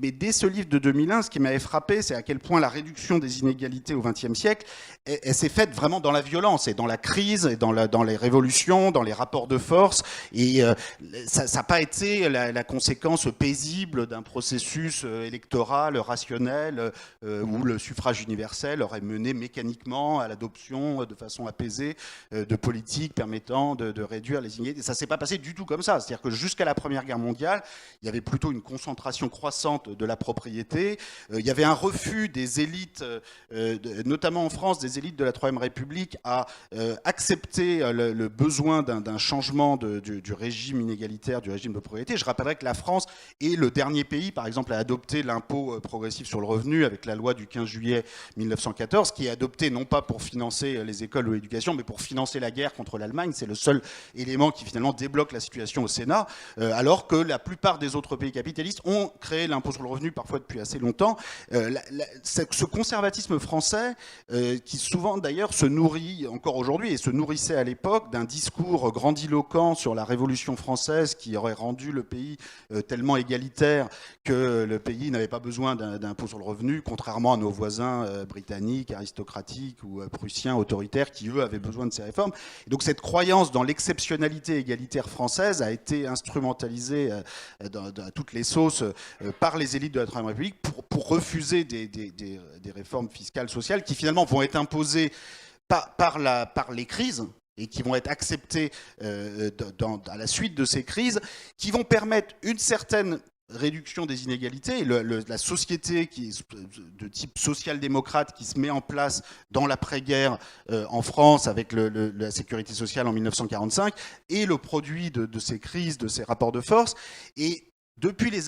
mais dès ce livre de 2001, ce qui m'avait frappé, c'est à quel point la réduction des inégalités au XXe siècle, elle s'est faite vraiment dans la violence, et dans la crise, et dans les révolutions, dans les rapports de force. Et ça n'a pas été la conséquence paisible d'un processus électoral, rationnel, où le suffrage universel aurait mené mécaniquement à l'adoption de façon apaisée de politiques permettant de réduire les inégalités. Ça ne s'est pas passé du tout comme ça. C'est-à-dire que jusqu'à la Première Guerre mondiale, il y avait plutôt une concentration croissante de la propriété. Il y avait un refus des élites, notamment en France, des élites de la Troisième République, à accepter le besoin d'un changement du régime inégalitaire, du régime de propriété. Je rappellerai que la France est le dernier pays, par exemple, à adopter l'impôt progressif sur le revenu avec la loi du 15 juillet 1914, qui est adoptée non pas pour financer les écoles ou l'éducation, mais pour financer la guerre contre l'Allemagne. C'est le seul élément qui finalement débloque la situation au Sénat, alors que la plupart des autres pays capitalistes ont créé l'impôt sur le revenu, parfois depuis assez longtemps. Ce conservatisme français, qui souvent d'ailleurs se nourrit encore aujourd'hui, et se nourrissait à l'époque d'un discours grandiloquent sur la Révolution française qui aurait rendu le pays tellement égalitaire que le pays n'avait pas besoin d'impôt sur le revenu, contrairement à nos voisins britanniques, aristocratiques ou prussiens autoritaires qui, eux, avaient besoin de ces réformes. Et donc cette croyance dans l'exceptionnalité égalitaire française a été instrumentalisée à toutes les sauces par les élites de la Troisième République pour refuser des réformes fiscales, sociales qui finalement vont être imposées par les crises et qui vont être acceptées à la suite de ces crises, qui vont permettre une certaine réduction des inégalités. La société qui est de type social-démocrate qui se met en place dans l'après-guerre en France avec la sécurité sociale en 1945 est le produit de ces crises, de ces rapports de force. Et depuis les années